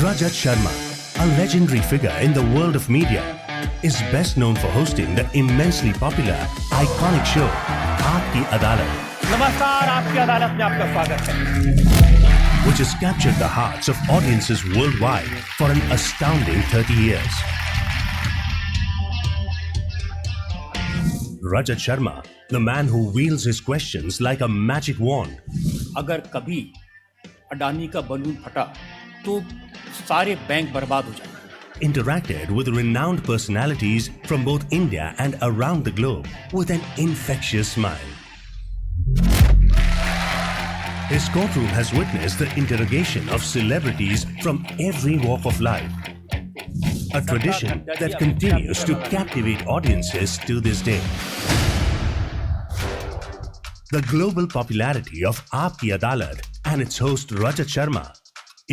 Rajat Sharma, a legendary figure in the world of media, is best known for hosting the immensely popular, iconic show Aapki Adalat. नमस्कार, आपकी अदालत में आपका स्वागत है. Which has captured the hearts of audiences worldwide for an astounding 30 years. Rajat Sharma, the man who wields his questions like a magic wand. अगर कभी अडानी का बलून फटा तो सारे बैंक बर्बाद हो जाएंगे. Interacted with renowned personalities from both India and around the globe with an infectious smile. His courtroom has witnessed the interrogation of celebrities from every walk of life. A tradition that continues to captivate audiences to this day. The global popularity of Aapki Adalat and its host Rajat Sharma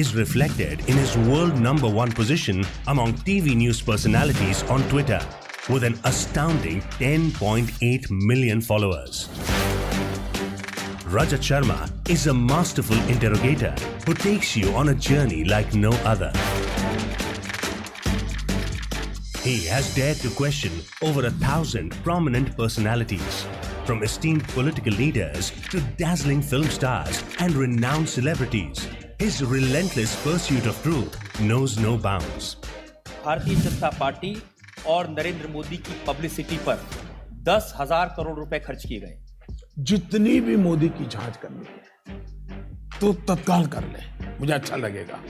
is reflected in his world #1 position among TV news personalities on Twitter with an astounding 10.8 million followers. Rajat Sharma is a masterful interrogator who takes you on a journey like no other. He has dared to question over 1,000 prominent personalities, from esteemed political leaders to dazzling film stars and renowned celebrities. His relentless pursuit of truth knows no bounds. Bharatiya Janata party और नरेंद्र मोदी की publicity पर 10,000 करोड़ रुपए खर्च किए गए. जितनी भी मोदी की जांच करनी है तो तत्काल कर ले, मुझे अच्छा लगेगा.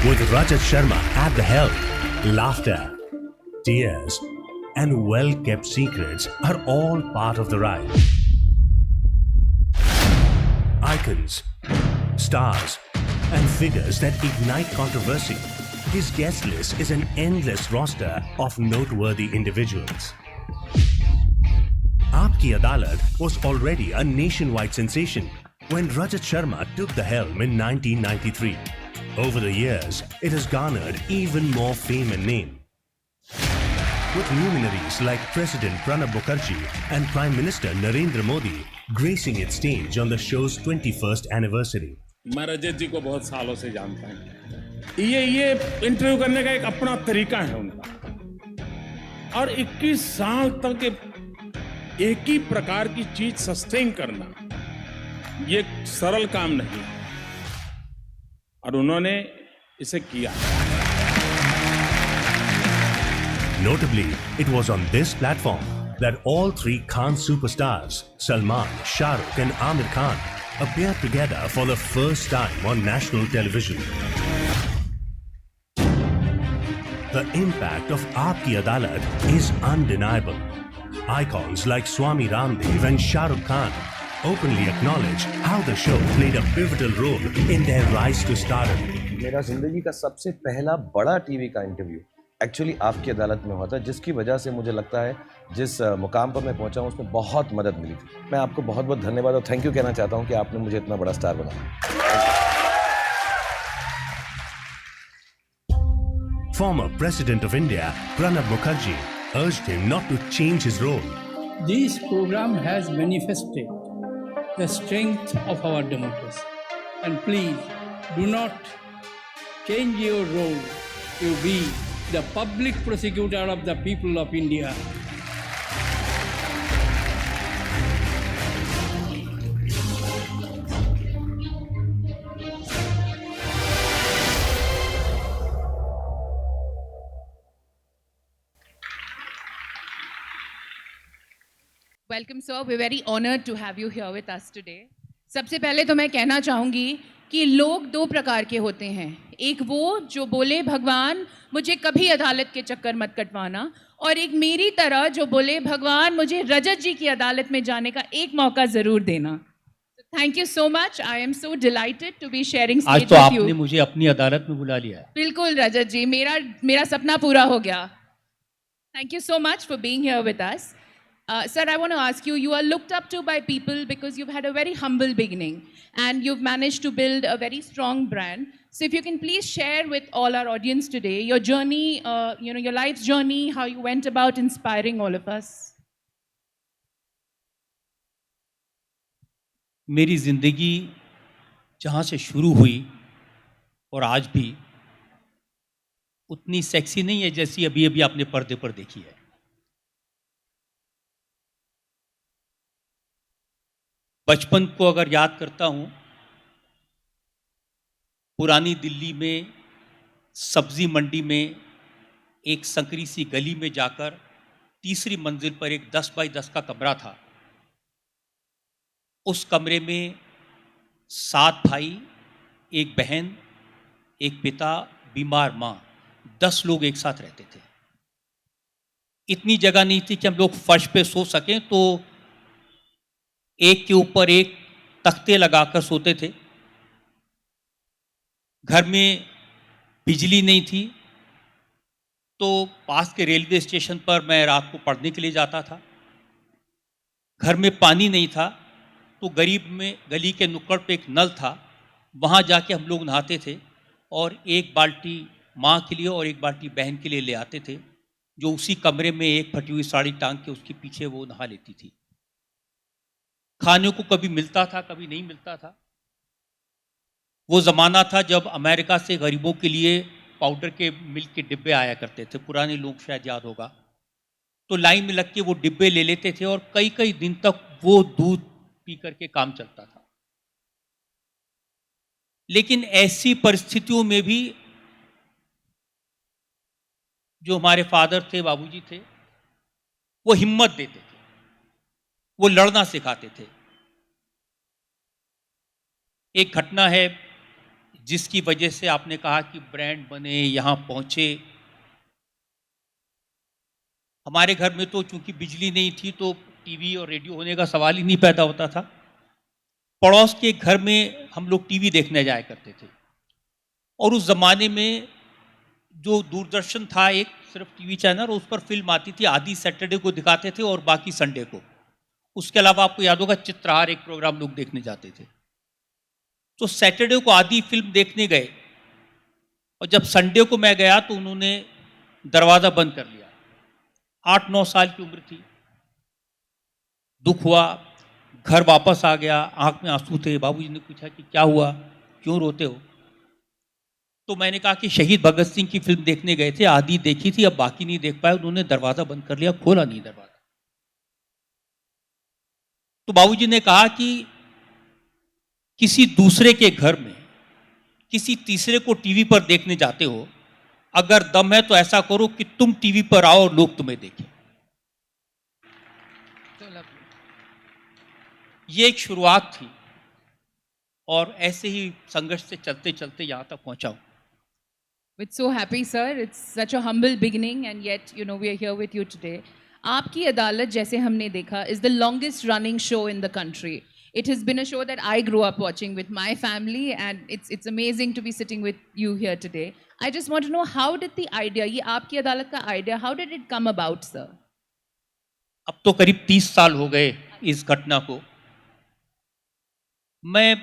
With Rajat Sharma at the helm, laughter, tears, and well-kept secrets are all part of the ride. Icons, stars, and figures that ignite controversy. His guest list is an endless roster of noteworthy individuals. Aapki Adalat was already a nationwide sensation when Rajat Sharma took the helm in 1993. Over the years, it has garnered even more fame and name. With luminaries like President Pranab Mukherjee and Prime Minister Narendra Modi gracing its stage on the show's 21st anniversary. मैं रजत जी को बहुत सालों से जानता हूं. ये interview करने का एक अपना तरीका है उनका, और 21 साल तक एक ही प्रकार की चीज सस्टेन करना ये सरल काम नहीं, और उन्होंने इसे किया. Notably, it was on this platform that all three Khan superstars, Salman, Shah Rukh and Aamir Khan, appeared together for the first time on national television. The impact of Aapki Adalat is undeniable. Icons like Swami Ramdev and Shah Rukh Khan openly acknowledge how the show played a pivotal role in their rise to stardom. मेरा जिंदगी का सबसे पहला बड़ा TV का interview actually आपकी अदालत में हुआ था, जिसकी वजह से मुझे लगता है जिस मुकाम पर मैं पहुंचा हूं उसमें बहुत मदद मिली थी. मैं आपको बहुत बहुत धन्यवाद और थैंक यू कहना चाहता हूं कि आपने मुझे इतना बड़ा स्टार बनाया. Former President of India, Pranab Mukherjee, urged him not to change his role. This program has manifested the strength of our democracy. And please, do not change your role to be the public prosecutor of the people of India. Welcome, sir. We're very honored to have you here with us today. सबसे पहले तो मैं कहना चाहूँगी कि लोग दो प्रकार के होते हैं. एक वो जो बोले भगवान मुझे कभी अदालत के चक्कर मत कटवाना, और एक मेरी तरह जो बोले भगवान मुझे रजत जी की अदालत में जाने का एक मौका ज़रूर देना. Thank you so much. I am so delighted to be sharing stage with you. आज तो आपने मुझे अपनी अदालत में बुला लिया है. बिल्कुल रजत जी, मेरा सपना पूरा हो गया. Thank you so much for being here with us. Sir, I want to ask you, you are looked up to by people because you've had a very humble beginning and you've managed to build a very strong brand. So if you can please share with all our audience today your journey, your life's journey, how you went about inspiring all of us. मेरी जिंदगी जहाँ से शुरू हुई और आज भी उतनी सेक्सी नहीं है जैसी अभी अभी आपने पर्दे पर देखी है। बचपन को अगर याद करता हूँ, पुरानी दिल्ली में सब्जी मंडी में एक संकरी सी गली में जाकर तीसरी मंजिल पर एक 10 बाई 10 का कमरा था। उस कमरे में 7 भाई, एक बहन, एक पिता, बीमार माँ, 10 लोग एक साथ रहते थे। इतनी जगह नहीं थी कि हम लोग फर्श पे सो सकें, तो एक के ऊपर एक तख्ते लगाकर सोते थे। घर में बिजली नहीं थी, तो पास के रेलवे स्टेशन पर मैं रात को पढ़ने के लिए जाता था। घर में पानी नहीं था, तो गरीब में गली के नुक्कड़ पे एक नल था, वहाँ जाके हम लोग नहाते थे और एक बाल्टी माँ के लिए और एक बाल्टी बहन के लिए ले आते थे, जो उसी कमरे में एक फटी हुई साड़ी टांग के उसके पीछे वो नहा लेती थी। खाने को कभी मिलता था, कभी नहीं मिलता था। वो ज़माना था जब अमेरिका से गरीबों के लिए पाउडर के मिल्क के डिब्बे आया करते थे, पुराने लोग शायद याद होगा। तो लाइन में लग के वो डिब्बे ले लेते थे और कई कई दिन तक वो दूध पी करके काम चलता था। लेकिन ऐसी परिस्थितियों में भी जो हमारे फादर थे, बाबूजी थे, वो हिम्मत देते थे, वो लड़ना सिखाते थे। एक घटना है जिसकी वजह से आपने कहा कि ब्रांड बने, यहाँ पहुँचे। हमारे घर में तो चूंकि बिजली नहीं थी, तो टीवी और रेडियो होने का सवाल ही नहीं पैदा होता था। पड़ोस के घर में हम लोग टीवी देखने जाया करते थे, और उस ज़माने में जो दूरदर्शन था, एक सिर्फ टीवी चैनल, उस पर फिल्म आती थी। आधी सैटरडे को दिखाते थे और बाकी संडे को। उसके अलावा आपको याद होगा चित्रहार एक प्रोग्राम लोग देखने जाते थे। तो सैटरडे को आधी फिल्म देखने गए, और जब संडे को मैं गया तो उन्होंने दरवाज़ा बंद कर लिया। 8-9 साल की उम्र थी। दुख हुआ, घर वापस आ गया, आंख में आंसू थे। बाबूजी ने पूछा कि क्या हुआ, क्यों रोते हो? तो मैंने कहा कि शहीद भगत सिंह की फिल्म देखने गए थे, आधी देखी थी, अब बाकी नहीं देख पाए। उन्होंने दरवाज़ा बंद कर लिया, खोला नहीं दरवाज़ा। तो बाबूजी ने कहा कि किसी दूसरे के घर में किसी तीसरे को टीवी पर देखने जाते हो, अगर दम है तो ऐसा करो कि तुम टीवी पर आओ और लोग तुम्हें देखें। ये एक शुरुआत थी, और ऐसे ही संघर्ष से चलते चलते यहाँ तक पहुंचा हूं। We're so happy, sir. It's such a humble beginning, and yet, you know, we are here with you today. आपकी अदालत, जैसे हमने देखा, is the longest running show in the country. It has been a show that I grew up watching with my family, and it's amazing to be sitting with you here today. I just want to know, how did the idea, ये आपकी अदालत का idea, how did it come about, sir? अब तो करीब 30 साल हो गए इस घटना को। मैं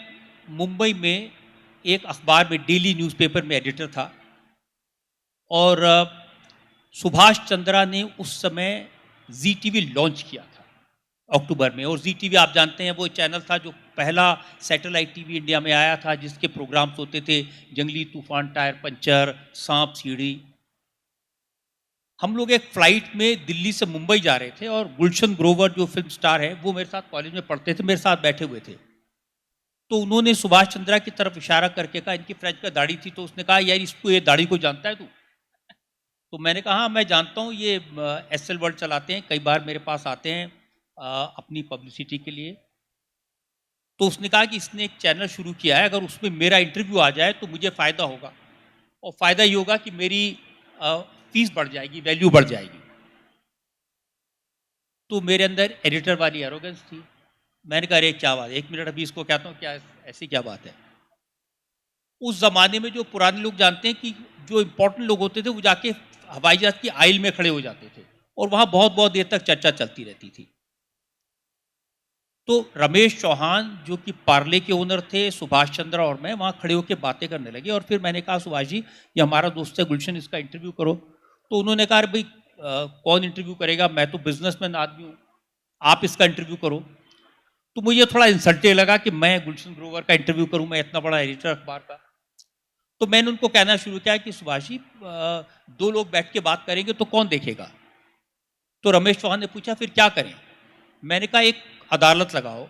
मुंबई में एक अखबार में, डेली न्यूज़पेपर में एडिटर था, और सुभाष चंद्रा ने उस समय जी टीवी लॉन्च किया था अक्टूबर में। और जी टीवी आप जानते हैं, वो चैनल था जो पहला सैटेलाइट टीवी इंडिया में आया था, जिसके प्रोग्राम्स होते थे जंगली तूफान, टायर पंचर, सांप सीढ़ी। हम लोग एक फ्लाइट में दिल्ली से मुंबई जा रहे थे, और गुलशन ग्रोवर जो फिल्म स्टार है, वो मेरे साथ कॉलेज में पढ़ते थे, मेरे साथ बैठे हुए थे। तो उन्होंने सुभाष चंद्रा की तरफ इशारा करके कहा, इनकी फ्रेंच का दाढ़ी थी, तो उसने कहा, यार इसको, ये दाढ़ी को जानता है तू? तो मैंने कहा, हाँ मैं जानता हूँ, ये एसएल वर्ल्ड चलाते हैं, कई बार मेरे पास आते हैं अपनी पब्लिसिटी के लिए। तो उसने कहा कि इसने एक चैनल शुरू किया है, अगर उसमें मेरा इंटरव्यू आ जाए तो मुझे फ़ायदा होगा, और फ़ायदा ये होगा कि मेरी फीस बढ़ जाएगी, वैल्यू बढ़ जाएगी। तो मेरे अंदर एडिटर वाली एरोगेंस थी। मैंने कहा, अरे क्या बात है, 1 मिनट अभी इसको कहता हूँ, क्या ऐसी क्या बात है। उस ज़माने में जो पुराने लोग जानते हैं कि जो इम्पोर्टेंट लोग होते थे, वो जाके हवाई जहाज़ की आइल में खड़े हो जाते थे, और वहाँ बहुत बहुत देर तक चर्चा चलती रहती थी। तो रमेश चौहान, जो कि पार्ले के ओनर थे, सुभाष चंद्रा और मैं वहाँ खड़े होकर बातें करने लगे। और फिर मैंने कहा, सुभाष जी, ये हमारा दोस्त है गुलशन, इसका इंटरव्यू करो। तो उन्होंने कहा, अरे भाई कौन इंटरव्यू करेगा, मैं तो बिजनेसमैन आदमी हूँ, आप इसका इंटरव्यू करो। तो मुझे थोड़ा इंसल्टिंग लगा कि मैं गुलशन ग्रोवर का इंटरव्यू करूं, मैं इतना बड़ा एडिटर अखबार का। तो मैंने उनको कहना शुरू किया कि सुभाष जी, दो लोग बैठ के बात करेंगे तो कौन देखेगा? तो रमेश चौहान ने पूछा फिर क्या करें? मैंने कहा एक अदालत लगाओ,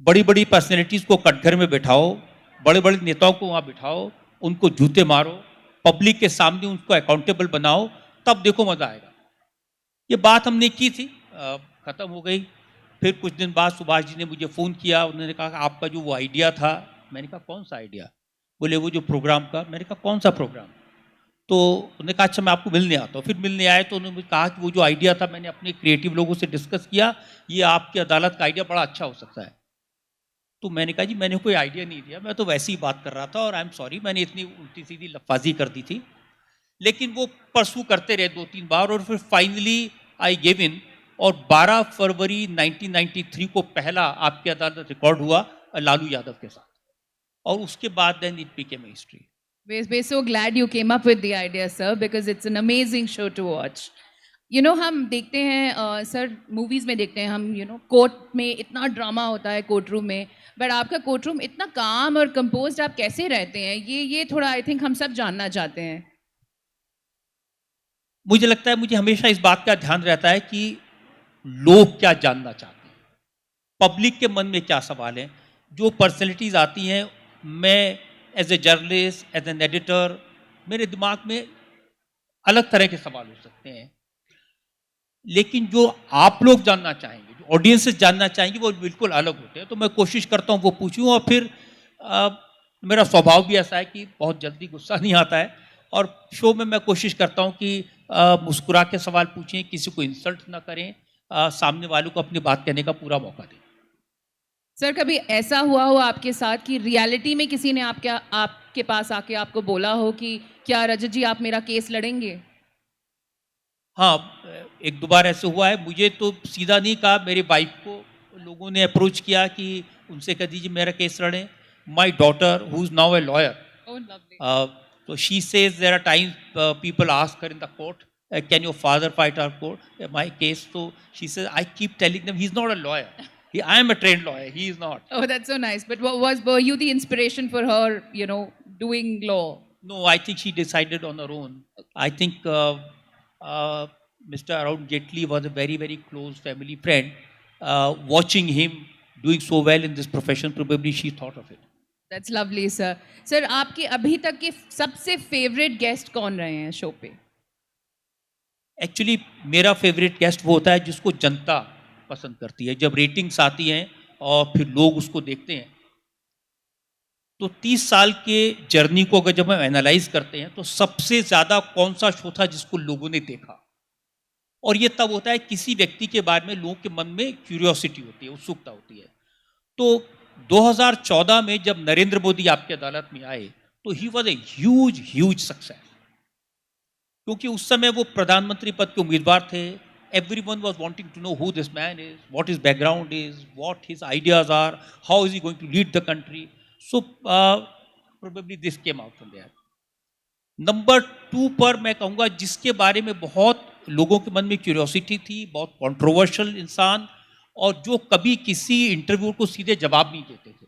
बड़ी बड़ी पर्सनैलिटीज़ को कटघरे में बैठाओ, बड़े बड़े नेताओं को वहाँ बिठाओ, उनको जूते मारो, पब्लिक के सामने उनको अकाउंटेबल बनाओ, तब देखो मज़ा आएगा। ये बात हमने की थी, ख़त्म हो गई। फिर कुछ दिन बाद सुभाष जी ने मुझे फ़ोन किया, उन्होंने कहा आपका जो वो आइडिया था। मैंने कहा कौन सा आइडिया? बोले वो जो प्रोग्राम का। मैंने कहा कौन सा प्रोग्राम? तो उन्होंने कहा अच्छा मैं आपको मिलने आता हूँ। फिर मिलने आए तो उन्होंने कहा कि वो जो आइडिया था मैंने अपने क्रिएटिव लोगों से डिस्कस किया, ये आपकी अदालत का आइडिया बड़ा अच्छा हो सकता है। तो मैंने कहा जी मैंने कोई आइडिया नहीं दिया, मैं तो वैसे ही बात कर रहा था और आई एम सॉरी, मैंने इतनी उल्टी सीधी लफाजी कर दी थी। लेकिन वो परसू करते रहे 2-3 बार और फिर फाइनली आई गिव इन, और 12 फरवरी 1993 को पहला आपकी अदालत रिकॉर्ड हुआ लालू यादव के साथ, और उसके बाद then it became history. We're so glad you came up with the idea, sir, because it's an amazing show to watch. You know, हम देखते हैं सर, मूवीज़ में देखते हैं हम, कोर्ट में इतना ड्रामा होता है कोर्ट रूम में, बट आपका कोर्ट रूम इतना काम और कंपोज्ड आप कैसे रहते हैं? ये थोड़ा आई थिंक हम सब जानना चाहते हैं। मुझे लगता है मुझे हमेशा इस बात का ध्यान रहता है कि लोग क्या जानना चाहते हैं, पब्लिक के मन में क्या सवाल हैं। जो पर्सनैलिटीज़ आती हैं, मैं as a journalist, as an editor, मेरे दिमाग में अलग तरह के सवाल हो सकते हैं, लेकिन जो आप लोग जानना चाहेंगे, जो ऑडियंसेस जानना चाहेंगे, वो बिल्कुल अलग होते हैं। तो मैं कोशिश करता हूँ वो पूछूँ, और फिर मेरा स्वभाव भी ऐसा है कि बहुत जल्दी गुस्सा नहीं आता है, और शो में मैं कोशिश करता हूँ कि मुस्कुरा के सवाल पूछें, किसी को इंसल्ट ना करें, सामने वालों को अपनी बात कहने का पूरा मौका दें। सर, कभी ऐसा हुआ हो आपके साथ कि रियलिटी में किसी ने आपके पास आके आपको बोला हो कि क्या रजत जी आप मेरा केस लड़ेंगे? हाँ, 1-2 बार ऐसे हुआ है। मुझे तो सीधा नहीं कहा, मेरी वाइफ को लोगों ने अप्रोच किया कि उनसे कह दीजिए मेरा केस लड़ें। My daughter who is now a lawyer, so she says there are times people ask her in the court, can your father fight our court, my case? So she says, I keep telling them he's not a lawyer. I am a trained lawyer. He is not. Oh, that's so nice. But were you the inspiration for her, doing law? No, I think she decided on her own. I think Mr. Arun Jaitley was a very, very close family friend. Watching him doing so well in this profession, probably she thought of it. That's lovely, sir. Sir, आपके अभी तक के सबसे favourite guest कौन रहे हैं show पे? Actually मेरा फेवरेट गेस्ट वो होता है जिसको जनता पसंद करती है। जब रेटिंग्स आती हैं और फिर लोग उसको देखते हैं, तो 30 साल के जर्नी को अगर जब हम एनालाइज करते हैं तो सबसे ज़्यादा कौन सा शो था जिसको लोगों ने देखा, और ये तब होता है किसी व्यक्ति के बारे में लोगों के मन में क्यूरियोसिटी होती है, उत्सुकता होती है। तो 2014 में जब नरेंद्र मोदी आपकी अदालत में आए तो he was a huge success, क्योंकि उस समय वो प्रधानमंत्री पद के उम्मीदवार थे। Everyone was wanting to know who this man is, what his background is, what his ideas are, how is he going to lead the country. So probably this came out from there. Number 2 पर मैं कहूँगा जिसके बारे में बहुत लोगों के मन में क्यूरियोसिटी थी, बहुत कंट्रोवर्शियल इंसान, और जो कभी किसी इंटरव्यू को सीधे जवाब नहीं देते थे।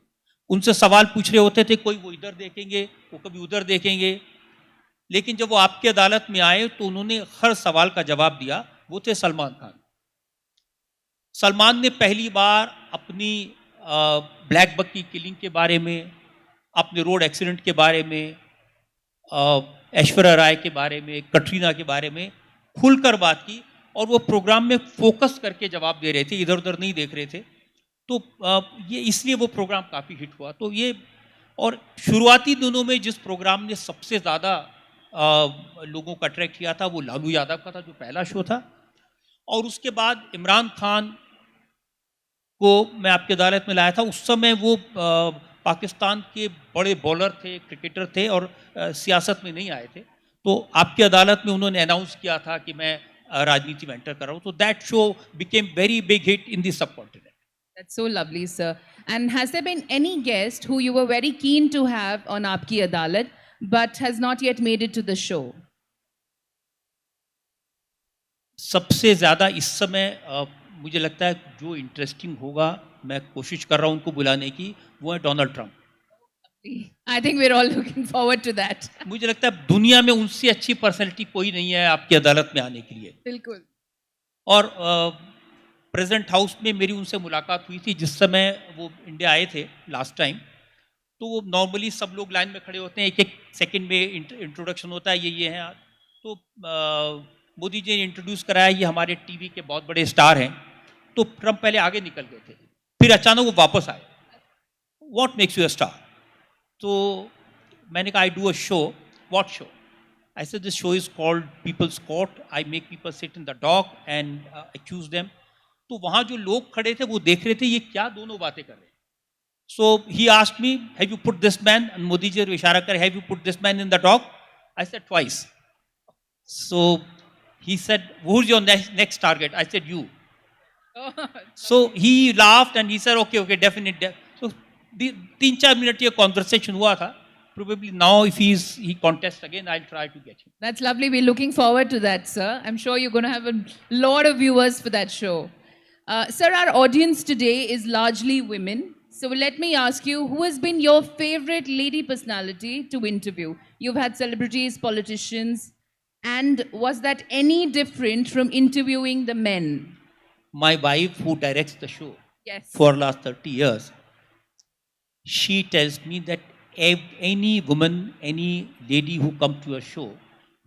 उनसे सवाल पूछ रहे होते थे, कोई वो इधर देखेंगे, वो कभी उधर देखेंगे, लेकिन जब वो आपकी अदालत में आए तो उन्होंने हर सवाल का जवाब दिया। वो थे सलमान खान। सलमान ने पहली बार अपनी ब्लैक बक की किलिंग के बारे में, अपने रोड एक्सीडेंट के बारे में, ऐश्वर्या राय के बारे में, कटरीना के बारे में खुलकर बात की, और वो प्रोग्राम में फोकस करके जवाब दे रहे थे, इधर उधर नहीं देख रहे थे। तो ये इसलिए वो प्रोग्राम काफ़ी हिट हुआ। तो ये, और शुरुआती दिनों में जिस प्रोग्राम ने सबसे ज़्यादा लोगों को अट्रैक्ट किया था वो लालू यादव का था, जो पहला शो था। और उसके बाद इमरान खान को मैं आपकी अदालत में लाया था। उस समय वो पाकिस्तान के बड़े बॉलर थे, क्रिकेटर थे, और सियासत में नहीं आए थे। तो आपकी अदालत में उन्होंने अनाउंस किया था कि मैं राजनीति में एंटर कर रहा हूँ। तो that show became very big hit in the subcontinent. That's so lovely, sir. And has there been any guest who you were very keen to have on Aapki Adalat but has not yet made it to the show? सबसे ज़्यादा इस समय मुझे लगता है जो interesting होगा, मैं कोशिश कर रहा हूँ उनको बुलाने की, वो है Donald Trump. I think we're all looking forward to that. मुझे लगता है दुनिया में उनसे अच्छी पर्सनैलिटी कोई नहीं है आपकी अदालत में आने के लिए। बिल्कुल। और प्रेसिडेंट हाउस में मेरी उनसे मुलाकात हुई थी जिस समय वो इंडिया आए थे लास्ट टाइम। तो वो नॉर्मली सब लोग लाइन में खड़े होते हैं, एक एक सेकंड में इंट्रोडक्शन होता है, ये हैं। तो मोदी जी ने इंट्रोड्यूस कराया, ये हमारे टीवी के बहुत बड़े स्टार हैं। तो ट्रंप पहले आगे निकल गए थे, फिर अचानक वो वापस आए। What makes you a star? तो मैंने कहा I do a show. What show? I said this show is called people's court. I make people sit in the dock and accuse them. तो वहाँ जो लोग खड़े थे वो देख रहे थे ये क्या दोनों बातें कर रहे हैं। So he asked me, have you put this man? And Modi ji ने इशारा कर, have you put this man in the dock? I said twice. So he said, who's your next target? I said you. So he laughed and he said, okay, definitely. So 3-4 minute ये conversation हुआ था. Probably now if he contests again, I'll try to get him. That's lovely. We're looking forward to that, sir. I'm sure you're going to have a lot of viewers for that show. Sir, our audience today is largely women. So let me ask you, who has been your favorite lady personality to interview? You've had celebrities, politicians, and was that any different from interviewing the men? My wife, who directs the show Yes. for last 30 years, she tells me that any woman, any lady who comes to a show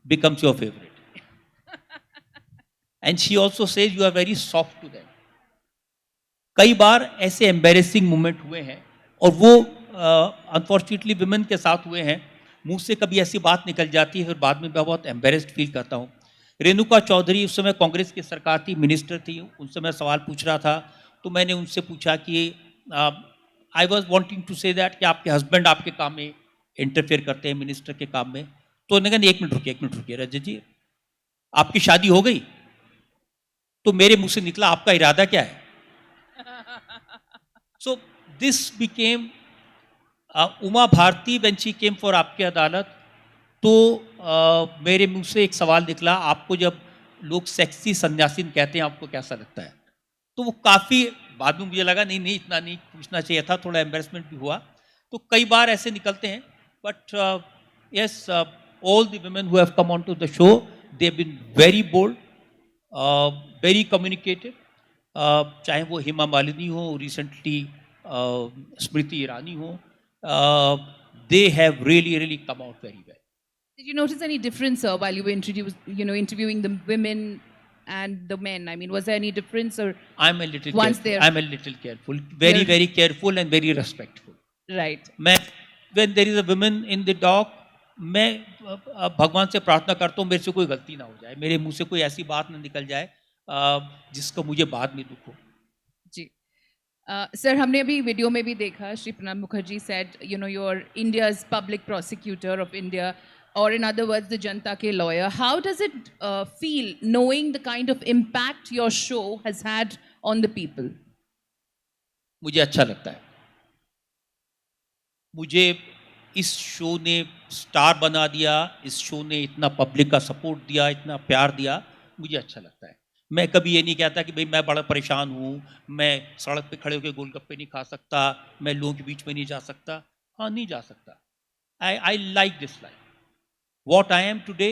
becomes your favorite. And she also says you are very soft to them. कई बार ऐसे embarrassing moment हुए हैं और वो unfortunately women के साथ हुए हैं। मुंह से कभी ऐसी बात निकल जाती है, फिर बाद में मैं बहुत एम्बेरेस्ड फील करता हूँ। रेणुका चौधरी उस समय कांग्रेस की सरकार थी, मिनिस्टर थी, उनसे मैं सवाल पूछ रहा था। तो मैंने उनसे पूछा कि I was wanting to say that कि आपके हस्बैंड आपके काम में इंटरफेयर करते हैं, मिनिस्टर के काम में। तो उन्होंने कहा एक मिनट रुकिए रजत जी, आपकी शादी हो गई? तो मेरे मुंह से निकला आपका इरादा क्या है? So this became Uma Bharti when she came for आपकी अदालत। तो मेरे मुंह से एक सवाल निकला, आपको जब लोग सेक्सी सन्यासीन कहते हैं आपको कैसा लगता है? तो वो काफ़ी बाद में मुझे लगा नहीं इतना नहीं पूछना चाहिए था, थोड़ा एम्बेरसमेंट भी हुआ। तो कई बार ऐसे निकलते हैं। But yes, all the women who have come on to the show, they have been very bold, very communicative. चाहे वो हेमा मालिनी हो, रिसेंटली स्मृति ईरानी हो, they have really come out very well. Did you notice any difference, sir, while you were interviewing the women and the men? I mean, was there any difference, or I'm a little careful, very careful and very respectful. Right. When there is a woman in the dock, मैं भगवान से प्रार्थना करता हूँ मेरे से कोई गलती ना हो जाए, मेरे मुंह से कोई ऐसी बात ना निकल जाए जिसका मुझे बाद में दुख हो। जी। सर, हमने अभी वीडियो में भी देखा, Shri Pranab Mukherjee said, you're India's public prosecutor of India, or in other words, the जनता के lawyer. How does it feel knowing the kind of impact your show has had on the people? मुझे अच्छा लगता है। मुझे इस शो ने स्टार बना दिया, इस शो ने इतना पब्लिक का सपोर्ट दिया, इतना प्यार दिया, मुझे अच्छा लगता है। मैं कभी ये नहीं कहता कि भाई मैं बड़ा परेशान हूँ, मैं सड़क पे खड़े होकर गोलगप्पे नहीं खा सकता, मैं लोगों के बीच में नहीं जा सकता। हाँ, नहीं जा सकता। I like this life. What I am today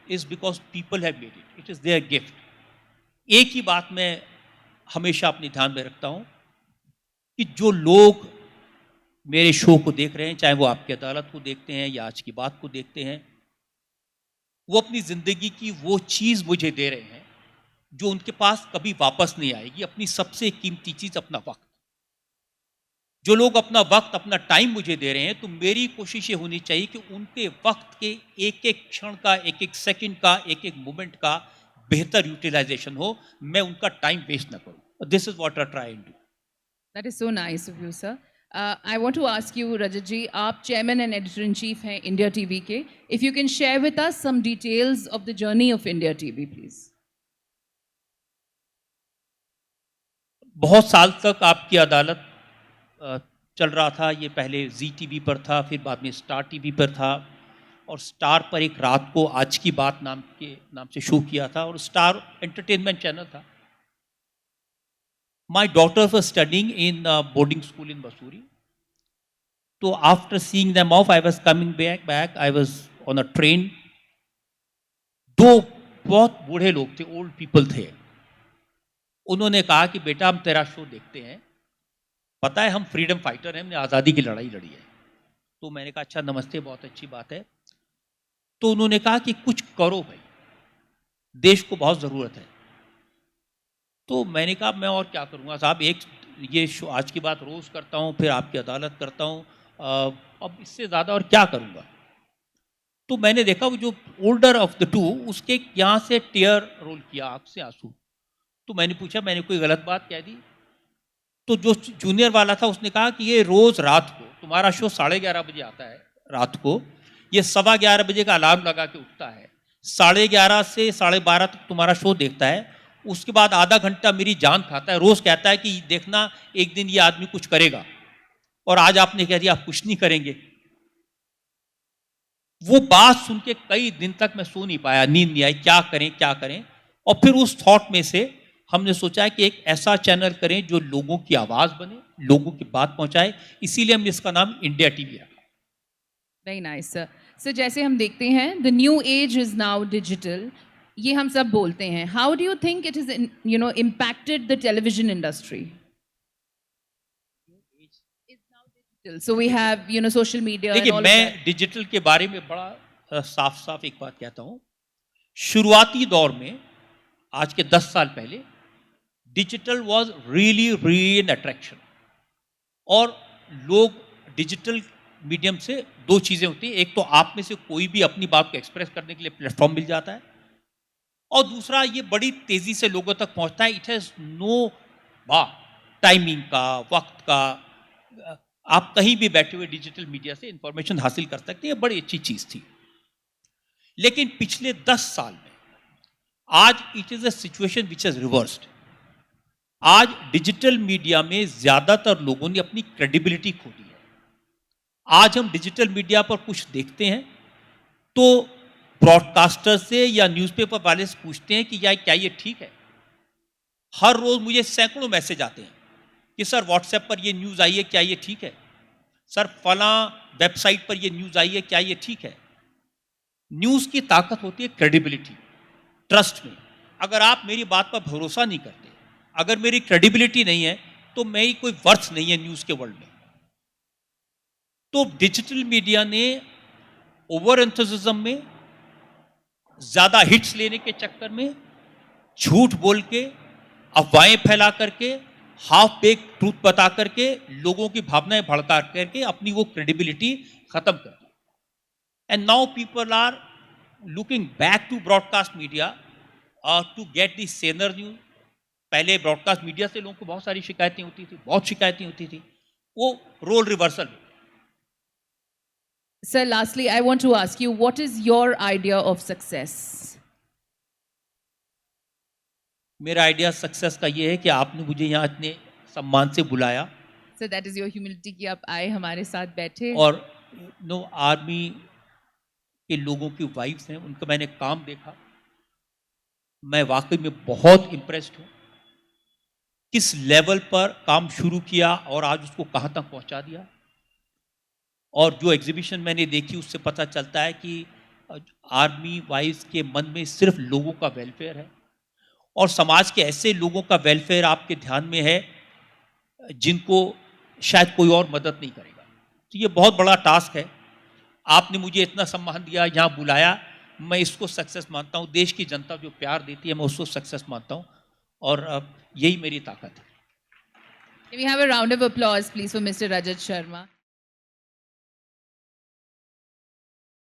is because people have made it, it is their gift. एक ही बात मैं हमेशा अपने ध्यान में रखता हूँ कि जो लोग मेरे शो को देख रहे हैं, चाहे वो आपकी अदालत को देखते हैं या आज की बात को देखते हैं, वो अपनी ज़िंदगी की वो चीज़ मुझे दे रहे हैं जो उनके पास कभी वापस नहीं आएगी, अपनी सबसे कीमती चीज़, अपना वक्त। जो लोग अपना वक्त, अपना टाइम मुझे दे रहे हैं, तो मेरी कोशिश ये होनी चाहिए कि उनके वक्त के एक एक क्षण का, एक एक सेकंड का, एक एक मोमेंट का बेहतर यूटिलाइजेशन हो, मैं उनका टाइम वेस्ट ना करूं। This is what I try to do. That is so nice of you, sir. I want to ask you, Rajat ji, आप chairman and editor in chief हैं India TV के. If you can share with us some details of the journey of India TV, please. बहुत साल तक आपकी अदालत चल रहा था। ये पहले जी टीवी पर था, फिर बाद में स्टार टीवी पर था, और स्टार पर एक रात को आज की बात नाम से शो किया था, और स्टार एंटरटेनमेंट चैनल था। My daughters were studying in boarding school in Basuri. So after seeing them off, I was coming back. I was on a train. दो बहुत बूढ़े लोग थे, ओल्ड पीपल थे. उन्होंने कहा कि बेटा हम तेरा शो देखते हैं, पता है हम फ्रीडम फाइटर हैं, हमने आज़ादी की लड़ाई लड़ी है. तो मैंने कहा अच्छा नमस्ते, बहुत अच्छी बात है. तो उन्होंने कहा कि कुछ करो भाई, देश को बहुत ज़रूरत है. तो मैंने कहा मैं और क्या करूँगा साहब, एक ये शो आज की बात रोज़ करता हूँ, फिर आपकी अदालत करता हूँ, अब इससे ज़्यादा और क्या करूँगा. तो मैंने देखा वो जो ओल्डर ऑफ द टू, उसके यहाँ से टीयर रोल किया, आँख से आंसू. तो मैंने पूछा मैंने कोई गलत बात कह दी. तो जो जूनियर वाला था उसने कहा कि ये रोज़ रात को तुम्हारा शो 11:30 बजे आता है रात को, ये 11:15 बजे का अलार्म लगा के उठता है, 11:30 से 12:30 तक तुम्हारा शो देखता है, उसके बाद आधा घंटा मेरी जान खाता है. रोज़ कहता है कि देखना एक दिन ये आदमी कुछ करेगा, और आज आपने कह दिया आप कुछ नहीं करेंगे. वो बात सुन के कई दिन तक मैं सो नहीं पाया, नींद नहीं आई, क्या करें क्या करें. और फिर उस थॉट में से हमने सोचा कि एक ऐसा चैनल करें जो लोगों की आवाज़ बने, लोगों की बात पहुंचाए. इसीलिए हमने इसका नाम इंडिया टीवी रखा. Very nice sir. सर जैसे हम देखते हैं the new age is now digital, ये हम सब बोलते हैं. How do you think it is impacted the television industry? So we have social media. देखिए मैं डिजिटल के बारे में बड़ा साफ साफ एक बात कहता हूँ. शुरुआती दौर में आज के 10 साल पहले digital was really an attraction. और लोग डिजिटल मीडियम से दो चीज़ें होती हैं, एक तो आप में से कोई भी अपनी बात को एक्सप्रेस करने के लिए प्लेटफॉर्म मिल जाता है, और दूसरा ये बड़ी तेज़ी से लोगों तक पहुंचता है. इट हैज़ नो टाइमिंग का, वक्त का. आप कहीं भी बैठे हुए डिजिटल मीडिया से इंफॉर्मेशन हासिल कर सकते हैं, बड़ी अच्छी चीज़ थी. लेकिन पिछले 10 साल में आज it is a situation which is reversed. आज डिजिटल मीडिया में ज़्यादातर लोगों ने अपनी क्रेडिबिलिटी खो दी है. आज हम डिजिटल मीडिया पर कुछ देखते हैं तो ब्रॉडकास्टर से या न्यूज़पेपर वाले से पूछते हैं कि क्या ये ठीक है. हर रोज़ मुझे सैकड़ों मैसेज आते हैं कि सर व्हाट्सएप पर ये न्यूज़ आई है, क्या ये ठीक है? सर फलां वेबसाइट पर ये न्यूज़ आई है, क्या ये ठीक है? न्यूज़ की ताकत होती है क्रेडिबिलिटी, ट्रस्ट में. अगर आप मेरी बात पर भरोसा नहीं करते, अगर मेरी क्रेडिबिलिटी नहीं है, तो मैं ही कोई वर्थ नहीं है न्यूज़ के वर्ल्ड में. तो डिजिटल मीडिया ने ओवर एंथुसिज्म में, ज़्यादा हिट्स लेने के चक्कर में, झूठ बोल के, अफवाहें फैला करके, हाफ बेक ट्रूथ बता करके, लोगों की भावनाएं भड़का करके अपनी वो क्रेडिबिलिटी खत्म कर दी. And now people are looking back to broadcast media to get the saner news. पहले ब्रॉडकास्ट मीडिया से लोगों को बहुत सारी शिकायतें होती थी, बहुत शिकायतें होती थी. वो role reversal. Sir, lastly, I want to ask you, what is your idea of success? मेरा आइडिया सक्सेस का ये है कि आपने मुझे यहाँ इतने सम्मान से बुलाया. So that is your humility कि आप आए हमारे साथ बैठे. और आर्मी के लोगों की वाइफ्स हैं, उनका मैंने काम देखा, मैं वाकई में बहुत इम्प्रेस्ड हूँ. किस लेवल पर काम शुरू किया और आज उसको कहाँ तक पहुँचा दिया. और जो एग्जीबिशन मैंने देखी उससे पता चलता है कि आर्मी वाइफ्स के मन में सिर्फ लोगों का वेलफेयर है, और समाज के ऐसे लोगों का वेलफेयर आपके ध्यान में है जिनको शायद कोई और मदद नहीं करेगा. तो ये बहुत बड़ा टास्क है. आपने मुझे इतना सम्मान दिया, यहाँ बुलाया, मैं इसको सक्सेस मानता हूँ. देश की जनता जो प्यार देती है मैं उसको सक्सेस मानता हूँ, और यही मेरी ताकत है. Can we have a round of applause please for Mr. Rajat Sharma?